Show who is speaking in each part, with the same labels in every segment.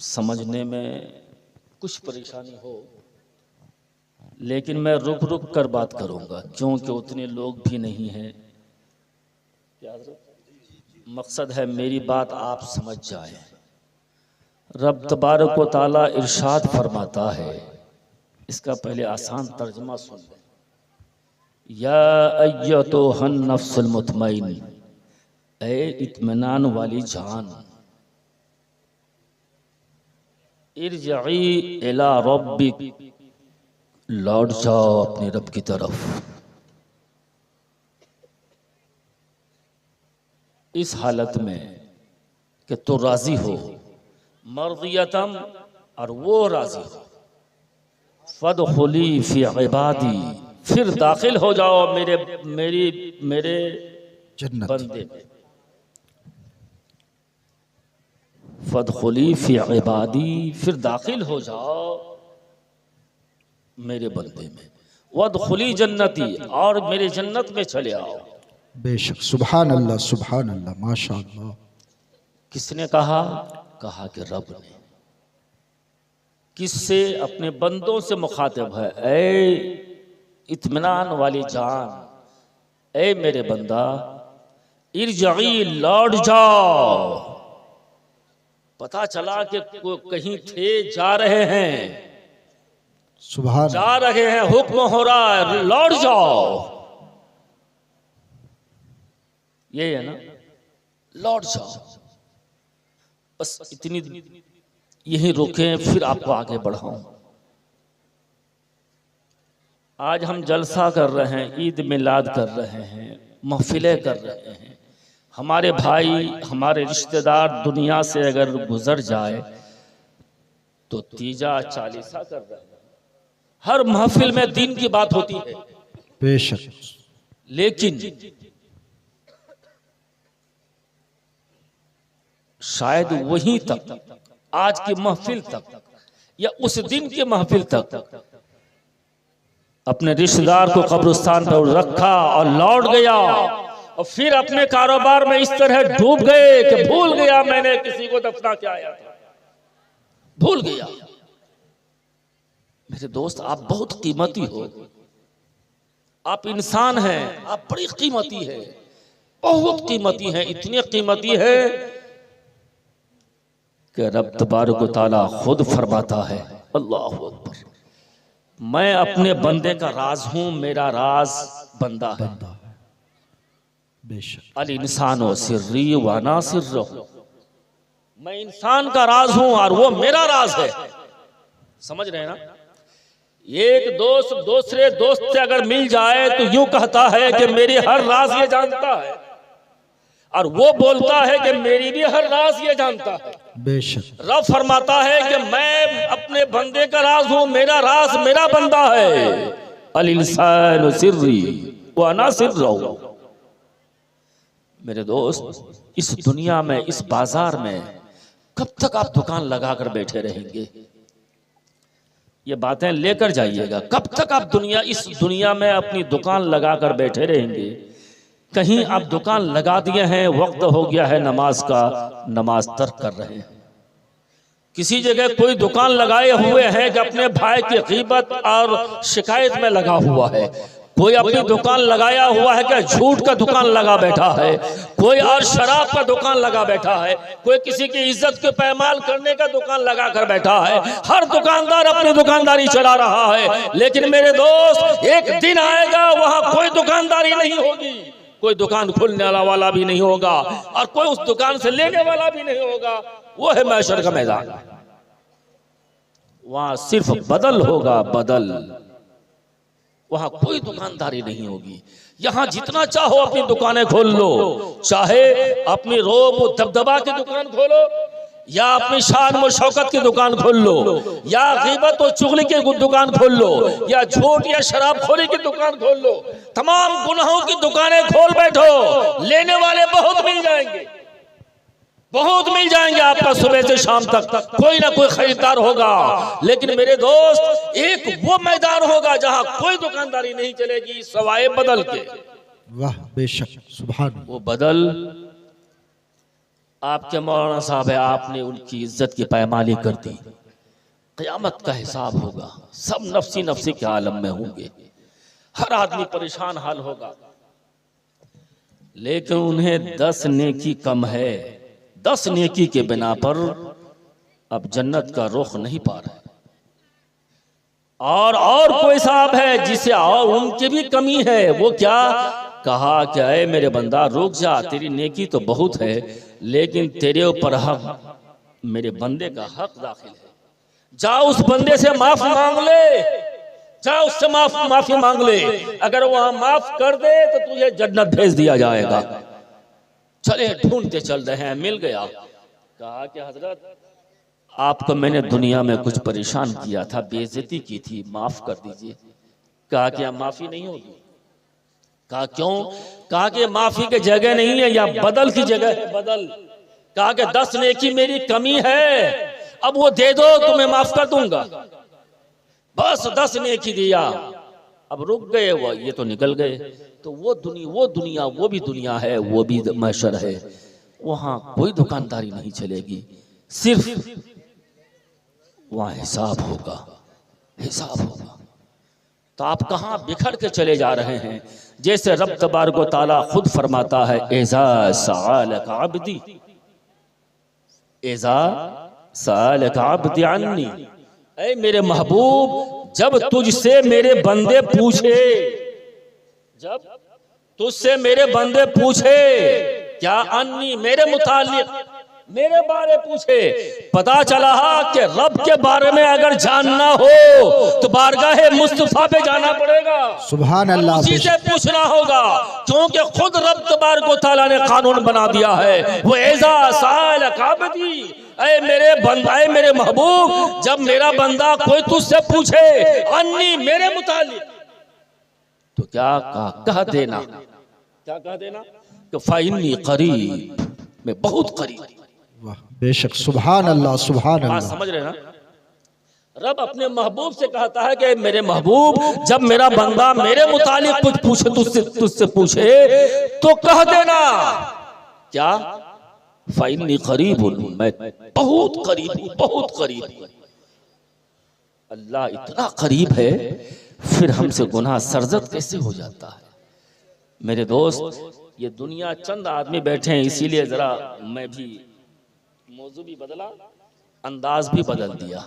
Speaker 1: समझने में कुछ परेशानी हो, लेकिन मैं रुक रुक कर बात करूंगा क्योंकि उतने लोग भी नहीं हैं। क्या मकसद है मेरी बात आप समझ जाएं। रब तबारक व तआला इरशाद फरमाता है, इसका पहले आसान तर्जुमा सुन लें। या अय्यतुहन नफ्सुल मुतमइन, ए इत्मीनान वाली जान, इरजई इला रब्बिक, लौट जाओ अपने रब की तरफ। इस हालत में कि तो राजी हो, मर्दियतम, और वो राजी हो। फदखुली फी इबादी, फिर दाखिल हो जाओ मेरे
Speaker 2: जन्नत
Speaker 1: बंदे में। फदखुली फी इबादी, फिर दाखिल हो जाओ मेरे बंदे में। वदखुली जन्नती, और मेरे जन्नत में चले आओ।
Speaker 2: बेशक, सुभान अल्लाह, सुभान अल्लाह, माशा अल्लाह।
Speaker 1: किसने कहा? कहा कि रब ने। किससे? अपने बंदों से मुखातिब है। ऐ इत्मीनान वाली जान, ऐ मेरे बंदा, इरजई, लौट जाओ। पता चला कि कहीं थे, जा रहे हैं,
Speaker 2: सुभान,
Speaker 1: जा रहे हैं, हुक्म हो रहा है लौट जाओ। ये है ना, लौट जाओ। बस इतनी यही रोकें, फिर आपको आगे बढ़ाऊं। आज हम जलसा कर रहे हैं, ईद मिलाद कर रहे हैं, महफिलें कर रहे हैं। हमारे भाई, हमारे रिश्तेदार दुनिया से अगर गुजर जाए तो तीजा चालीसा कर रहे हैं। हर महफिल में दीन की बात होती है,
Speaker 2: बेशक,
Speaker 1: लेकिन शायद वहीं तक, आज की महफिल तक या उस दिन की महफिल तक अपने रिश्तेदार को कब्रिस्तान पर रखा और लौट गया, और फिर अपने कारोबार में इस तरह डूब गए कि भूल गया मैंने किसी को दफना के आया था, भूल गया। मेरे दोस्त, आप बहुत कीमती हो, आप इंसान हैं, आप बड़ी कीमती है, बहुत कीमती है, इतनी कीमती है कि रब तबारक व तआला खुद फरमाता है, अल्लाहु अकबर, मैं अपने बंदे का राज हूं, मेरा राज बंदा है।
Speaker 2: बेशक,
Speaker 1: अल इंसानो सिर्री व अना सिर्रुहु, मैं इंसान का राज हूं और वो मेरा राज है। समझ रहे हैं ना? एक दोस्त दूसरे दोस्त से अगर मिल जाए तो यूं कहता है कि मेरी हर राज ये जानता है, और वो बोलता है कि मेरी भी हर राज ये जानता है।
Speaker 2: बेशक,
Speaker 1: रब फरमाता है कि मैं अपने बंदे का राज हूं, मेरा राज मेरा बंदा है। अल इंसानु सिर्री व अना सिर्रुहु। मेरे दोस्त, इस दुनिया में, इस बाजार में कब तक आप दुकान लगाकर बैठे रहेंगे? ये बातें लेकर जाइएगा। कब तक आप इस दुनिया में अपनी दुकान लगाकर बैठे रहेंगे? कहीं आप दुकान लगा दिए हैं, वक्त हो गया है नमाज का, नमाज तर्क कर रहे हैं। किसी जगह कोई दुकान लगाए हुए हैं कि अपने भाई की गीबत और शिकायत में लगा हुआ है। कोई अपनी दुकान लगाया हुआ है कि झूठ का दुकान लगा बैठा है। कोई और शराब का दुकान लगा बैठा है। कोई किसी की इज्जत के पैमाल करने का दुकान लगा कर बैठा है। हर दुकानदार अपनी दुकानदारी चला रहा है, लेकिन मेरे दोस्त, एक दिन आएगा वहां कोई दुकानदारी नहीं होगी, कोई दुकान खोलने वाला भी नहीं होगा, और कोई उस दुकान से लेने वाला भी नहीं होगा। वो है महशर का मैदान, वहां सिर्फ बदल होगा, बदल। वहां कोई दुकानदारी नहीं होगी। यहां जितना चाहो अपनी दुकानें खोल लो, चाहे अपनी रोब दबदबा की दुकान खोलो, या अपनी शान व शौकत की दुकान खोल लो, या गीबत और चुगली की दुकान खोल लो, या झूठ या शराब खोरी की दुकान खोल लो। तमाम गुनाहों की दुकानें खोल बैठो, लेने वाले बहुत मिल जाएंगे, बहुत मिल जाएंगे। आपका सुबह से शाम तक कोई ना कोई खरीदार होगा। लेकिन मेरे दोस्त, एक वो मैदान होगा जहां कोई दुकानदारी नहीं चलेगी सवाए बदल के।
Speaker 2: वाह, बेशक, सुभान।
Speaker 1: वो बदल आपके मौलाना साहब है, आपने उनकी इज्जत की पायमाली कर दी, क़यामत का हिसाब होगा, सब नफ्सी नफ्सी के आलम में होंगे, हर आदमी परेशान हाल होगा। लेकिन उन्हें 10 नेकी कम है, 10 नेकी के बिना पर अब जन्नत का रुख नहीं पा रहे। और कोई साहब है जिसे और उनकी भी कमी है, वो क्या कहा कि ऐ मेरे बंदा रुक जा, तेरी नेकी तो बहुत है लेकिन तेरे ऊपर हक, मेरे बंदे का हक दाखिल है, जा उस बंदे से माफ मांग ले, जा उससे माफी मांग ले, अगर वहां माफ कर दे तो तुझे जन्नत भेज दिया जाएगा। चले ढूंढते चल रहे हैं, मिल गया। कहा कि हजरत आपको मैंने दुनिया में कुछ परेशान किया था, बेइज्जती की थी, माफ कर दीजिए। कहा कि माफी नहीं होगी। कहा क्यों? कहा कि माफी की जगह नहीं है, या बदल की जगह है, बदल। कहा कि 10 नेकी मेरी कमी है, अब वो दे दो तो मैं माफ कर दूंगा। बस 10 नेकी दिया, अब रुक गए वो, ये तो निकल गए। तो वो दुनिया वो भी दुनिया है, वो भी महशर है, वहां कोई दुकानदारी नहीं चलेगी, सिर्फ वहां हिसाब होगा, हिसाब होगा। तो आप कहां बिखर के चले जा रहे हैं? जैसे रब तबारक व तआला खुद फरमाता है, एज़ा सअलक अब्दी, एज़ा सअलक अब्दी अन्नी, ऐ मेरे महबूब जब तुझसे मेरे बंदे पूछे, जब तुझसे मेरे बंदे पूछे क्या, अन्नी मेरे मुतालिक, मेरे बारे पूछे। पता चला कि रब के बारे में अगर जानना हो तो बारगाह मुस्तफा पे जाना पड़ेगा,
Speaker 2: सुभान अल्लाह,
Speaker 1: उसी से पूछना होगा, क्योंकि खुद रब तबारक व तआला ने कानून बना दिया है। वो एज़ा सअलक अब्दी, ऐ मेरे बंदा, ऐ मेरे महबूब जब मेरा बंदा कोई तुझसे पूछे अन्नी मेरे मुतालिक, तो क्या कह देना, क्या कह देना कि फ़इन्नी करीब, मैं बहुत करीब।
Speaker 2: वाह बेशक, सुभान अल्लाह, सुभान अल्लाह।
Speaker 1: समझ रहे ना? रब अपने महबूब से कहता है कि मेरे महबूब जब मेरा बंदा मेरे मुतालिक कुछ पूछे, तुझसे पूछे तो कह देना क्या, फ़इन्नी करीब, मैं बहुत करीब हूं, बहुत करीब हूं। अल्लाह इतना करीब है, फिर हमसे गुनाह सरजद कैसे हो जाता है? मेरे दोस्त, ये दुनिया चंद आदमी बैठे हैं, इसीलिए जरा मैं भी मौजू भी बदला, अंदाज भी बदल दिया,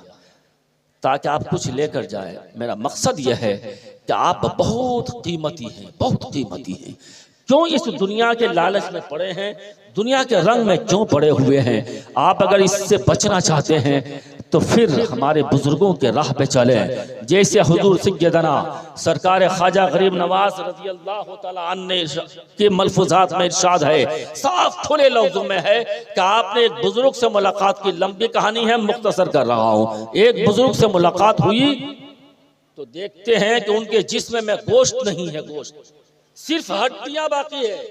Speaker 1: ताकि आप कुछ लेकर जाए। मेरा मकसद यह है कि आप बहुत कीमती हैं, बहुत कीमती हैं। क्यों इस दुनिया के लालच में पड़े हैं, दुनिया के रंग में क्यों पड़े हुए हैं? आप अगर इससे बचना चाहते हैं तो फिर हमारे बुजुर्गों के राह पे चले, जैसे हुजूर सैयदना सरकार ख्वाजा गरीब नवाज रज़ी अल्लाह तआला अन्हु के मलफूजात में इरशाद है, साफ खुले लफ्जों में है कि आपने एक बुजुर्ग से मुलाकात की, लंबी कहानी है, मुख्तसर कर रहा हूँ। एक बुजुर्ग से मुलाकात हुई तो देखते हैं कि उनके जिस्म में गोश्त नहीं है, गोश्त सिर्फ हड्डियां बाकी है,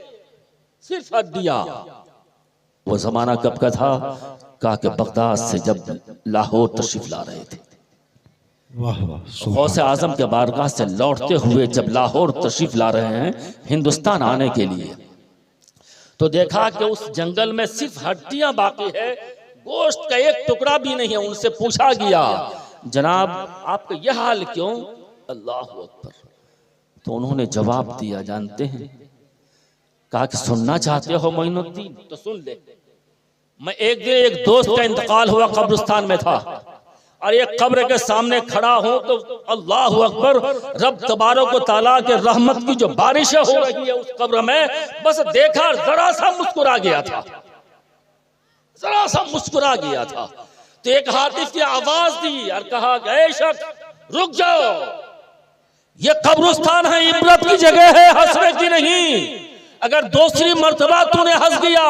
Speaker 1: सिर्फ हड्डियां। वो जमाना कब का था? कहा कि बगदाद से जब लाहौर तशरीफ ला रहे थे,
Speaker 2: वाह वाह,
Speaker 1: गौसे आजम के बारगाह से लौटते हुए जब लाहौर तशरीफ ला रहे हैं हिंदुस्तान आने के लिए, तो देखा कि उस जंगल में सिर्फ हड्डियां बाकी है, गोश्त का एक टुकड़ा भी नहीं है। उनसे पूछा गया, जनाब आपका यह हाल क्यों? अल्लाह अकबर। तो उन्होंने जवाब दिया, जानते हैं? कहा कि सुनना चाहते हो मोइनुद्दीन? तो सुन ले। मैं एक दिन एक दोस्त का इंतकाल हुआ, कब्रिस्तान में था, और एक कब्र के सामने खड़ा हूं तो अल्लाह अकबर, रब तबारक व तआला के रहमत की जो बारिशें हो रही है उस कब्र में, बस देखा जरा सा मुस्कुरा गया था, जरा सा मुस्कुरा गया था। तो एक हातिफ की आवाज दी और कहा, ऐ शख्स रुक जाओ, ये कब्रिस्तान है, इबरत की जगह है, हंसने की नहीं। अगर दूसरी मर्तबा तूने हंस दिया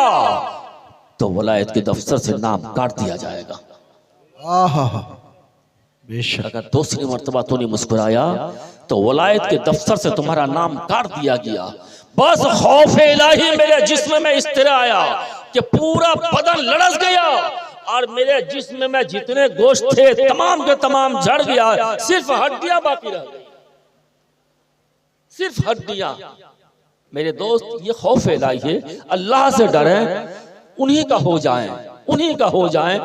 Speaker 1: तो वलायत के दफ्तर से नाम काट दिया जाएगा।
Speaker 2: बेशक,
Speaker 1: अगर दूसरी मर्तबा तूने मुस्कुराया तो वलायत के दफ्तर से तुम्हारा नाम काट दिया गया। बस खौफ इलाही मेरे जिस्म में इस तरह आया कि पूरा बदन लड़स गया और मेरे जिस्म में जितने गोश्त थे तमाम के तमाम झड़ गया, सिर्फ हड्डियां बाकी रह गई, सिर्फ हड्डियां। मेरे दोस्त, ये खौफ इलाही है, अल्लाह से डरें, उन्हीं का हो जाएं, उन्हीं का हो जाएं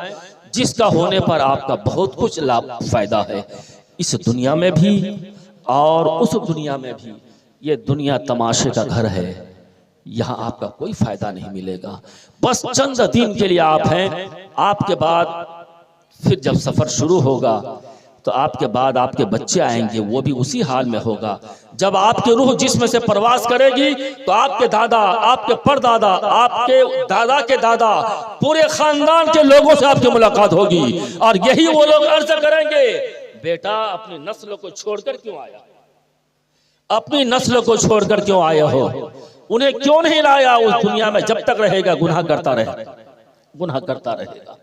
Speaker 1: जिसका होने पर आपका बहुत कुछ लाभ फायदा है, इस दुनिया में भी और उस दुनिया में भी। ये दुनिया तमाशे का घर है, यहाँ आपका कोई फायदा नहीं मिलेगा। बस चंद दिन के लिए आप हैं, आपके बाद फिर जब सफर शुरू होगा तो आपके बाद आपके बच्चे आएंगे, वो भी उसी हाल में होगा। जब आपकी रूह जिस्म से प्रवास करेगी तो आपके दादा, आपके परदादा, आपके दादा के दादा, पूरे खानदान के लोगों से आपकी मुलाकात होगी और यही वो लोग अर्ज करेंगे, बेटा अपनी नस्ल को छोड़कर क्यों आया, अपनी नस्ल को छोड़कर क्यों आया हो, उन्हें क्यों नहीं लाया। उस दुनिया में जब तक रहेगा गुनाह करता रहेगा, गुनाह करता रहेगा।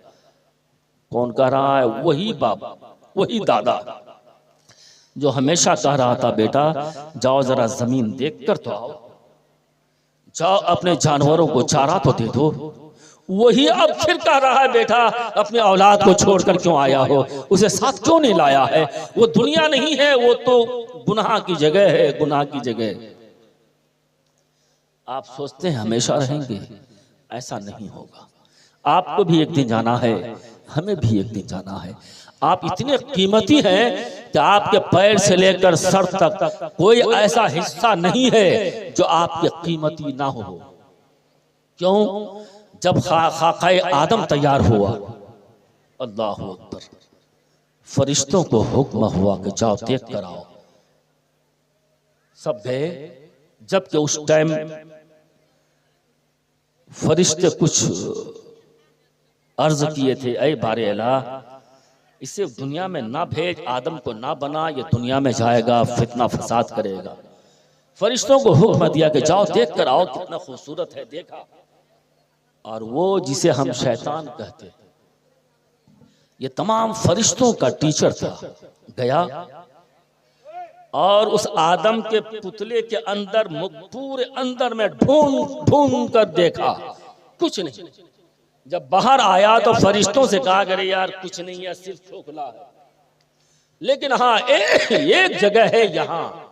Speaker 1: कौन कह रहा है? वही बाबा, वही दादा जो हमेशा कह रहा था, बेटा जाओ जरा जमीन देख कर तो आओ, जाओ अपने जानवरों को चारा तो दे दो। वही अब फिर कह रहा है, बेटा अपने औलाद को छोड़कर क्यों आया हो, उसे साथ क्यों नहीं लाया है। वो दुनिया नहीं है, वो तो गुनाह की जगह है, गुनाह की जगह। आप सोचते हैं हमेशा रहेंगे, ऐसा नहीं होगा। आपको भी एक दिन जाना है, हमें भी एक दिन जाना है। आप इतने कीमती हैं कि आपके पैर से लेकर सर तक कोई ऐसा हिस्सा नहीं है जो आपके कीमती ना हो। क्यों? जब खाकाए आदम तैयार हुआ, अल्लाह अकबर, फरिश्तों को हुक्म हुआ कि जाओ देख कर आओ। सब गए, जबकि उस टाइम फरिश्ते कुछ अर्ज किए थे, ऐ बारे अल्लाह इसे दुनिया में ना भेज, आदम को ना बना, ये दुनिया में जाएगा फितना फसाद करेगा। फरिश्तों को हुक्म दिया कि जाओ देख कर आओ, कितना खूबसूरत है। देखा, और वो जिसे हम शैतान कहते हैं, ये तमाम फरिश्तों का टीचर था, गया और उस आदम के पुतले के अंदर, पूरे अंदर में ढूंढ ढूंढ कर देखा, कुछ नहीं। जब बाहर आया तो फरिश्तों से कहा, अरे यार कुछ नहीं है, सिर्फ खोखला है। लेकिन हाँ, एक जगह है यहाँ,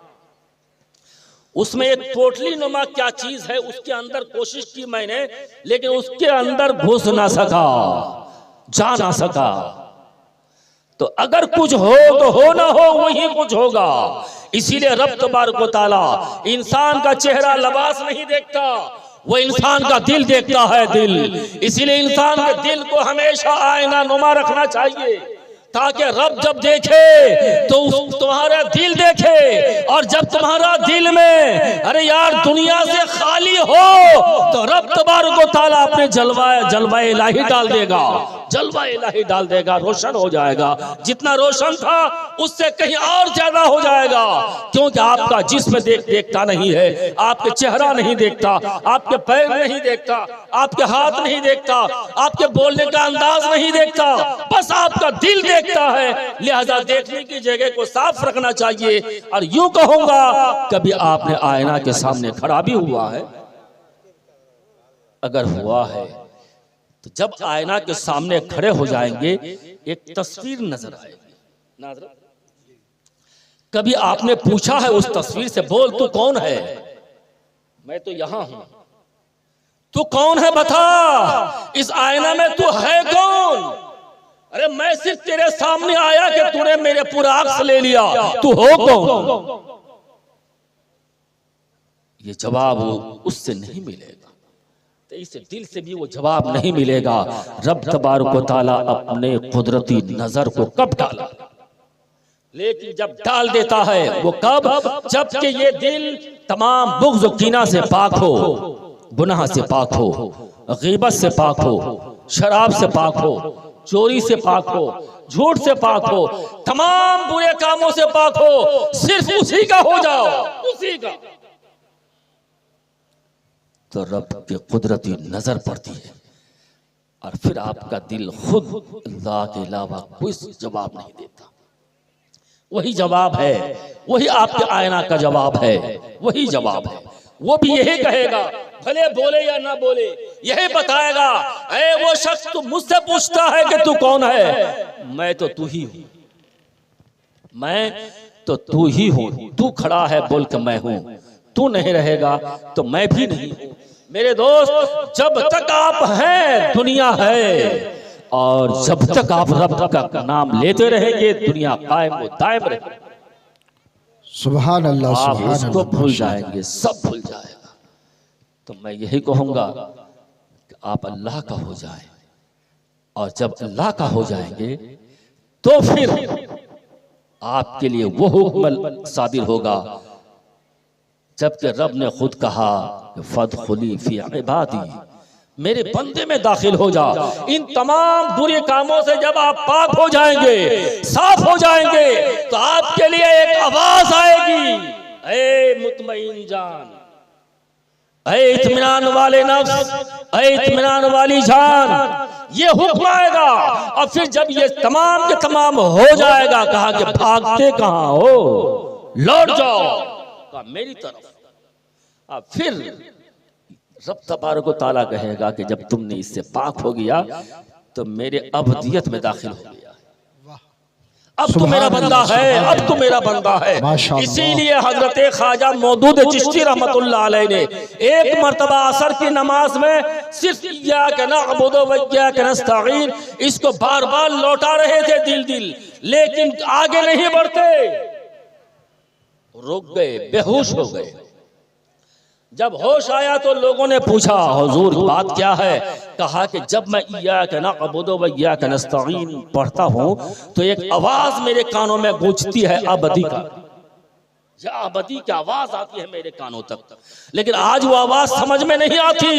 Speaker 1: उसमें एक पोटली नुमा क्या चीज है, उसके अंदर कोशिश की मैंने, लेकिन उसके अंदर घुस ना सका, जा ना सका। तो अगर कुछ हो तो हो ना हो, वही कुछ होगा। इसीलिए रब तबारक व तआला इंसान का चेहरा लबास नहीं देखता, वो इंसान का दिल देखता है, दिल। इसीलिए इंसान के दिल को हमेशा आईना नुमा रखना चाहिए, ताकि रब जब देखे तो तुम्हारा दिल देखे। और जब तुम्हारा दिल में अरे यार दुनिया से खाली हो तो रब तबारक व तआला अपने जलवा इलाही डाल देगा, जलवा इलाही डाल देगा, रोशन हो जाएगा। जितना रोशन था उससे कहीं और ज्यादा हो जाएगा, क्योंकि आपका जिस्म देखता नहीं है, आपके चेहरा नहीं देखता, आपके पैर नहीं देखता, आपके हाथ नहीं देखता, आपके बोलने का अंदाज नहीं देखता, बस आपका दिल देखता है। लिहाजा देखने की जगह को साफ रखना चाहिए। और यूं कहूंगा, कभी आपने आईना के सामने खड़ा भी हुआ है? अगर हुआ है तो जब आईना के सामने खड़े हो जाएंगे, एक तस्वीर नजर आएगी। कभी आपने पूछा है उस तस्वीर से, बोल तू कौन है? मैं तो यहां हूं। तू कौन है बता, इस आईना में तू है कौन? अरे मैं सिर्फ तेरे सामने आया कि तूने मेरे पूरा अक्स ले लिया, तू हो कौन? ये जवाब उससे नहीं मिलेगा, तो इस दिल से भी वो जवाब नहीं मिलेगा। रब तबारक व तआला अपने कुदरती नजर को कब डाला, लेकिन जब डाल देता है वो कब? जबकि ये दिल तमाम बुग़्ज़ कीना से पाक हो, गुनाह से पाक हो, गीबत से पाक हो, शराब से पाक हो, चोरी से पाक हो, झूठ से पाक हो, तमाम बुरे कामों से पाक हो, सिर्फ उसी का हो जाओ, उसी का। तो रब की कुदरती नजर पड़ती है और फिर आपका दिल खुद अल्लाह के अलावा कोई जवाब नहीं देता। वही जवाब है, वही आपके आईना का जवाब है, वही जवाब है। वो भी यही कहेगा, भले बोले या ना बोले, यही बताएगा। ऐ वो शख्स तू मुझसे पूछता है कि तू कौन है, मैं तो तू ही हूं, मैं तो तू ही हूं। तू खड़ा है बोल के मैं हूं, तू नहीं रहेगा तो मैं भी नहीं हूं। मेरे दोस्त, जब तक आप हैं दुनिया है, और जब तक आप रब का नाम लेते रहेंगे दुनिया कायम व दायम रहेगी।
Speaker 2: सुभान अल्लाह,
Speaker 1: आप
Speaker 2: सुभान
Speaker 1: उसको
Speaker 2: अल्लाह,
Speaker 1: भूल जाएंगे, सब भूल जाएगा। तो मैं यही कहूंगा कि आप अल्लाह का हो जाएं, और जब अल्लाह का हो जाएंगे तो फिर आपके लिए वो हुक्म सादिर होगा जबकि रब ने खुद कहा फदखुली फी इबादी, मेरे बंदे में दाखिल हो जा। इन तमाम बुरे कामों से जब आप पाक हो जाएंगे, साफ हो जाएंगे, तो आपके लिए एक आवाज आएगी, ऐ मुतमईन जान, ऐ इत्मीनान वाले नफ्स, ऐ इत्मीनान वाली जान, ये हुक्म आएगा। और फिर जब ये तमाम के तमाम हो जाएगा, कहा कि भागते कहां हो, लौट जाओ कहा मेरी तरफ। अब फिर रब तबारक व तआला कहेगा कि जब तुमने इससे पाक हो गया तो मेरे अबदियत में दाखिल हो गया, अब तो मेरा बंदा है, अब तो मेरा बंदा है। इसीलिए हजरत ख्वाजा मौदूद चिश्ती रहमतुल्लाह अलैह ने एक मर्तबा असर की नमाज में सिर्फ इय्याका नअबुदु व इय्याका नस्तईन इसको बार बार लौटा रहे थे दिल, लेकिन आगे नहीं बढ़ते, रुक गए, बेहोश हो गए। जब होश आया तो लोगों ने पूछा हुजूर बात क्या है? कहा कि जब मैं इय्याका नअबुदु व इय्याका नस्तईन पढ़ता हूं तो एक आवाज मेरे कानों में गूंजती है अबदी का, या अबदी की आवाज आती है मेरे कानों तक, लेकिन आज वो आवाज समझ में नहीं आती।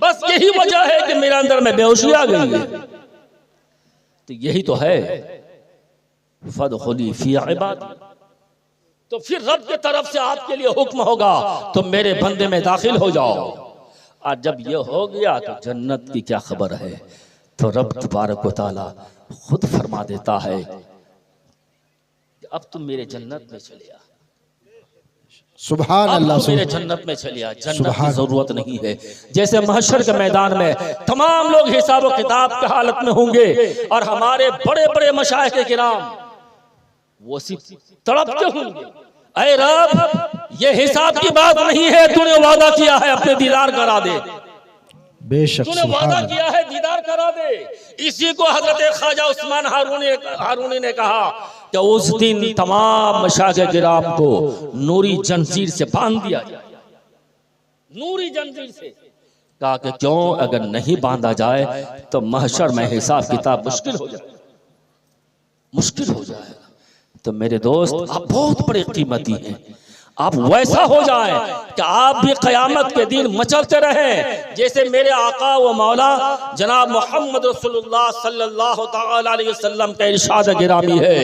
Speaker 1: बस यही वजह है कि मेरे अंदर में बेहोशी आ गई है। तो यही तो है फदखुली फी इबादी। तो फिर रब की तरफ से आपके लिए हुक्म होगा तो मेरे बंदे में दाखिल हो जाओ। और जब ये हो गया तो जन्नत की क्या खबर है? तो रब तबारक व तआला खुद फरमा देता है कि अब तुम मेरे जन्नत में चले आ,
Speaker 2: सुभान अल्लाह,
Speaker 1: मेरे जन्नत में चले आ। जन्नत की जरूरत नहीं है। जैसे महशर के मैदान में तमाम लोग हिसाब व किताब की हालत में होंगे और हमारे बड़े बड़े मशाइख के किराम वो तड़पते होंगे, ऐ रब ये हिसाब की बात नहीं है, तूने वादा किया है अपने दीदार करा दे,
Speaker 2: बेशक
Speaker 1: तूने वादा किया है दीदार करा दे। इसी को हजरत ख्वाजा उस्मान हारूनी ने कहा कि उस दिन तमाम मशाइख किराम को नूरी जंजीर से बांध दिया जाए, नूरी जंजीर से। कहा कि क्यों? अगर नहीं बांधा जाए तो महशर में हिसाब किताब मुश्किल हो जाए, मुश्किल हो जाएगा। तो मेरे दोस्त, आप बहुत बड़े कीमती हैं। आप वैसा हो जाएं कि आप भी क़यामत के दिन मचलते रहें, जैसे मेरे आका व मौला जनाब मोहम्मद रसूलुल्लाह सल्लल्लाहु तआला अलैहि वसल्लम का इरशाद गिरामी है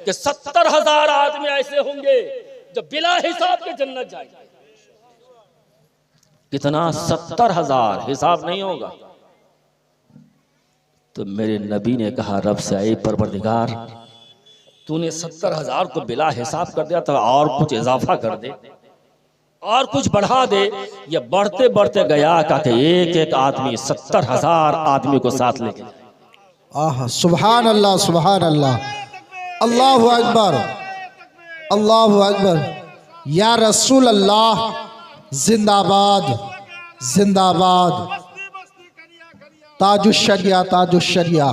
Speaker 1: कि 70,000 आदमी ऐसे होंगे जो बिला हिसाब के जन्नत जाएंगे। कितना? 70,000, हिसाब नहीं होगा। तो मेरे नबी ने कहा रब से, ऐ परवरदिगार तूने 70,000 को बिला हिसाब कर दिया तो और कुछ इजाफा कर दे, और कुछ बढ़ा दे। ये बढ़ते बढ़ते गया का कि एक एक आदमी 70,000 आदमी को साथ लेके।
Speaker 2: आहा, सुभान अल्लाह, सुभान अल्लाह, अल्लाहु अकबर, अल्लाहु अकबर। या रसूल अल्लाह, जिंदाबाद जिंदाबाद। ताजुश्शरिया ताजुश्शरिया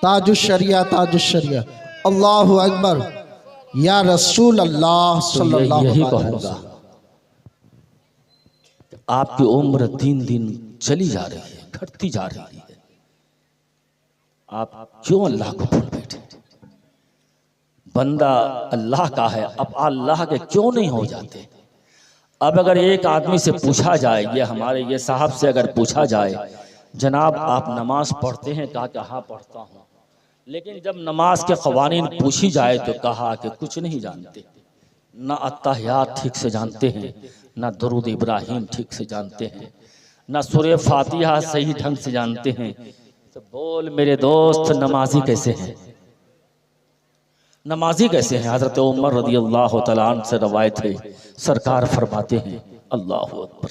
Speaker 2: ताजुश्शरिया ताजुश्शरिया। अल्लाहु अकबर। या रसूल अल्लाह सल्लल्लाहु अलैहि वसल्लम। यही कहूँगा,
Speaker 1: आपकी उम्र दिन दिन चली जा रही है, घटती जा रही है। आप क्यों अल्लाह को भूल बैठे? बंदा अल्लाह का है, अब अल्लाह के क्यों नहीं हो जाते? अब अगर एक आदमी से पूछा जाए, ये हमारे ये साहब से अगर पूछा जाए, जनाब आप नमाज पढ़ते हैं? कहा कि हाँ पढ़ता हूँ। लेकिन जब नमाज के क़वानीन पूछी जाए तो कहा कि कुछ नहीं जानते, ना अत्तहियात ठीक से जानते हैं, ना दुरूद इब्राहिम ठीक से जानते हैं, ना सूरह फातिहा सही ढंग से जानते हैं। तो बोल मेरे दोस्त, नमाजी कैसे हैं? नमाजी कैसे हैं? हजरत उमर रज़ियल्लाहु तआला अन्हु से रवायत है, सरकार फरमाते हैं अल्लाहु अकबर।